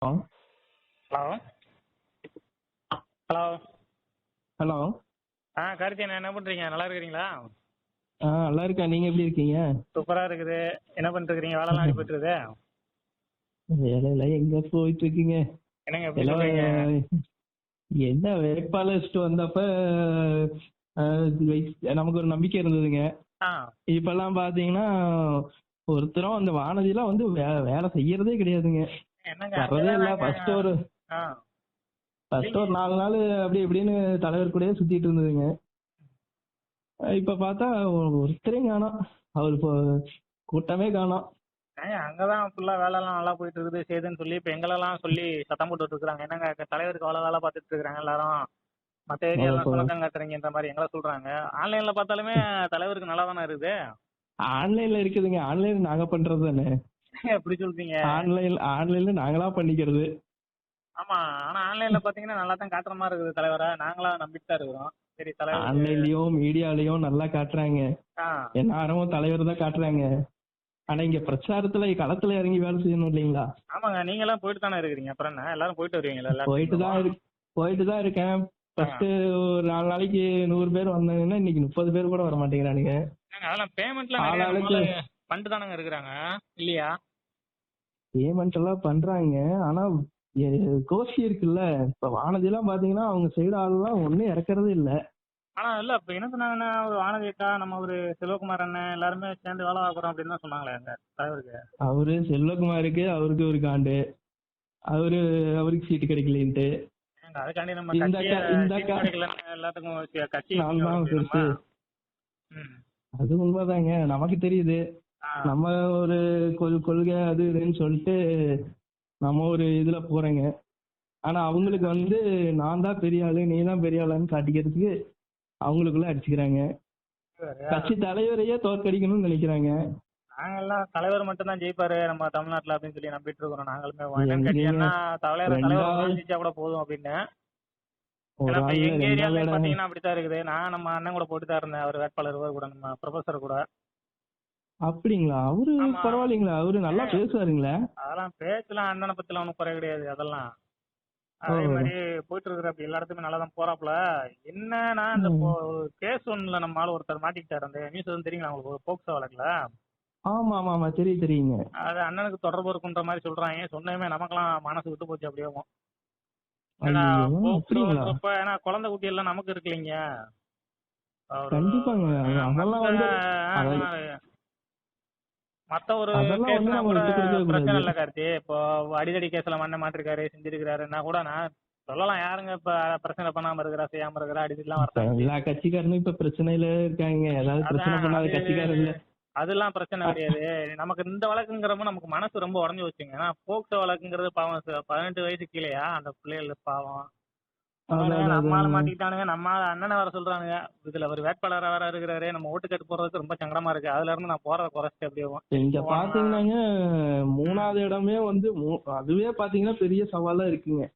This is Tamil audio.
ஆ ஹலோ ஹலோ ஹலோ. கார்த்தி அண்ணா, என்ன பண்ணுறீங்க? நல்லா இருக்கிறீங்களா? நல்லா இருக்கேன். நீங்க எப்படி இருக்கீங்க? சூப்பராக இருக்குது. என்ன பண்ணிட்டு இருக்கிறீங்க? வேலைலாம் எப்படி போயிட்டு இருக்குது? வேலையில எங்க போயிட்டு இருக்கீங்க? என்னங்க எப்படி எல்லாம் சொல்கிறீங்க? என்ன வேட்பாளர் லிஸ்ட் வந்தப்ப நமக்கு ஒரு நம்பிக்கை இருந்ததுங்க. ஆ இப்பெல்லாம் பாத்தீங்கன்னா ஒருத்தரும் அந்த வானதியெல்லாம் வந்து வேலை செய்யறதே கிடையாதுங்க. என்னங்க வர்றதே இல்ல. ஆ ஃபர்ஸ்ட் ஒரு 4 நாள் அப்படி இப்படின்னு தலைவர் கூடயே சுத்திட்டு இருந்ததுங்க. இப்ப பார்த்தா ஒருத்தரையும் காணோம். அவர் இப்போ கூட்டமே காணோம். அங்கே தான் ஃபுல்லாக வேலைலாம் நல்லா போயிட்டு இருக்குது சேதுன்னு சொல்லி இப்போ எங்களெல்லாம் சொல்லி சத்தம் போட்டுட்டு இருக்கிறாங்க. என்னங்க தலைவருக்கு அவ்வளோ வேலை பார்த்துட்டு இருக்கிறாங்க எல்லாரும், மற்ற ஏரியாலாம் ஓஹோ. சுணக்கம் காட்டுறீங்கன்ற மாதிரி எங்களை சொல்கிறாங்க. ஆன்லைனில் பார்த்தாலுமே தலைவருக்கு நல்லா தானே இருக்குது. ஆன்லைன்ல இருக்குதுங்க. ஆன்லைன் நாங்க பண்றது தானே. எப்படி சொல்றீங்க? ஆன்லைன்ல நாங்களா பண்ணிக்கிறது. ஆமா, ஆனா ஆன்லைன்ல பாத்தீங்கன்னா நல்லா தான் காட்டுற மாதிரி இருக்குது தலைவரை. நாங்களா நம்பிட்டு தான் இருக்கிறோம். சரி தலைவர். ஆன்லைன்லயும் மீடியாலயும் நல்லா காட்டுறாங்க. ஆ எல்லாரும் தலைவர் தான் காட்டுறாங்க. ஆனா இங்க பிரச்சாரத்துல களத்துல இறங்கி வேலை செய்யணும் இல்லைங்களா? ஆமாங்க, நீங்க எல்லாம் போயிட்டு தானே இருக்கிறீங்க. அப்புறம் என்ன, எல்லாரும் போயிட்டு வருவீங்களா? எல்லாரும் போயிட்டு தான் இருக்கேன். ஃபர்ஸ்ட் ஒரு 4 நாளைக்கு 100 பேர் வந்தாங்கன்னா இன்னைக்கு 30 பேர் கூட வர மாட்டேங்கிறானுங்க. அதெல்லாம் பேமெண்ட்லாம் நிறைய ஆளாளுக்கு பண்ணிட்டு தானங்க இருக்கிறாங்க இல்லையா? பேமெண்ட் எல்லாம் பண்றாங்க. ஆனா கோஷ்டி இருக்குல்ல, இப்ப வானதியெல்லாம் பாத்தீங்கன்னா அவங்க சைடு ஆளுலாம் ஒண்ணும் இறக்குறதே இல்ல. ஆனா இல்ல, இப்ப என்ன சொன்னாங்கன்னா, ஒரு வானதியக்கா, நம்ம ஒரு செல்வகுமார் அண்ணன் எல்லாருமே சேர்ந்து வேலை பார்க்குறோம் அப்படின்னு தான் சொன்னாங்களே எங்க தலைவருக்கு. அவரு செல்வகுமாருக்கு அவருக்கு ஒரு காண்டு. அவருக்கு சீட்டு கிடைக்கலன்ட்டு அதுக்காண்டி நம்ம இந்த கட்சியை இந்த சீட்டு கிடைக்கலன்னு எல்லாத்துக்கும் கட்சி நான் தான் பெருசு. அது உண்மைதாங்க, நமக்கு தெரியுது. நம்ம ஒரு கொள்கை அது இதுன்னு சொல்லிட்டு நம்ம ஒரு இதுல போறேங்க. ஆனா அவங்களுக்கு வந்து நான் தான் பெரிய ஆளு, நீ தான் பெரிய ஆளுன்னு காட்டிக்கிறதுக்கு அவங்களுக்குள்ள அடிச்சுக்கிறாங்க. கட்சி தலைவரையே தோற்கடிக்கணும்னு நினைக்கிறாங்க. நாங்கெல்லாம் தலைவர் மட்டும் தான் ஜெயிப்பாரு நம்ம தமிழ்நாட்டுல அப்படின்னு சொல்லி நம்பிட்டு இருக்கிறோம். நாங்களுமே எங்கேங்க தலைவர் ஜெயிச்சா கூட போதும் அப்படின்னு. ஒரு ஆள் எங்க 2 ஏரியால ஆள் பாத்தீங்கன்னா அப்படித்தான் இருக்குது. நான் நம்ம அண்ணன் கூட போட்டு தான் இருந்தேன், அவர் வேட்பாளர் கூட, நம்ம ப்ரொஃபசர் கூட. அப்படிங்களா? அவரு பரவாயில்லைங்களா? அவரு நல்லா பேசுவாருங்களா? அதெல்லாம் பேச்சலாம் அண்ணனை பத்திலாம் ஒன்றும் குறை கிடையாது. அதெல்லாம் அதே மாதிரி போயிட்டு இருக்கிற அப்படி எல்லா இடத்துமே நல்லா தான் போறாப்புல. என்னன்னா இந்த கேஸ் ஒண்ணுல நம்ம ஆள் ஒருத்தர் மாட்டிக்கிட்டாரு. அந்த நியூஸ் வந்து தெரியுங்களா உங்களுக்கு? போக்சோ வழக்குல. ஆமா ஆமா ஆமா, தெரியுங்க. அது அண்ணனுக்கு தொடர்பு இருக்குன்ற மாதிரி சொல்றாங்க. சொன்னமே நமக்கெல்லாம் மனசு விட்டு போச்சு அப்படியே. ஏன்னா குழந்தை குட்டி எல்லாம் நமக்கு இருக்கு இல்லைங்க. கண்டிப்பாங்க. அதெல்லாம் வந்து மத்த ஒரு கேஸ்னா கூட பிரச்சனை இல்ல கார்த்தி. இப்போ அடிதடி கேஸ்ல மண்ணை மாட்டிருக்காரு, செஞ்சிருக்காருன்னா கூட நான் சொல்லலாம். யாருங்க இப்ப பிரச்சனை பண்ணாம இருக்கிறா, செய்யாம இருக்கிறா, அடிதடிலாம் வரலாம். எல்லா கட்சிக்காரனும் இப்ப பிரச்சனையில இருக்காங்க. ஏதாவது பிரச்சனை பண்ணாத கட்சிக்காரர் இல்ல. அதெல்லாம் பிரச்சனை கிடையாது. நமக்கு இந்த வழக்குங்கிறப்ப நமக்கு மனசு ரொம்ப உடஞ்சு வச்சுங்க. ஏன்னா போக்சோ வழக்குங்கிறது பாவம், 18 வயசு கீழேயா அந்த பிள்ளைகள் பாவம். நம்மால மாட்டிக்கிட்டானுங்க. நம்ம அண்ணனை வர சொல்றானுங்க. இதுல ஒரு வேட்பாளரா வேற இருக்கிறாரு. நம்ம ஓட்டு கட்டு போறதுக்கு ரொம்ப சங்கடமா இருக்கு. அதுல இருந்து நான் போறத குறைச்சிட்டு அப்படியே இங்க பாத்தீங்கன்னாங்க 3வது இடமே வந்து அதுவே பாத்தீங்கன்னா பெரிய சவாலா இருக்குங்க.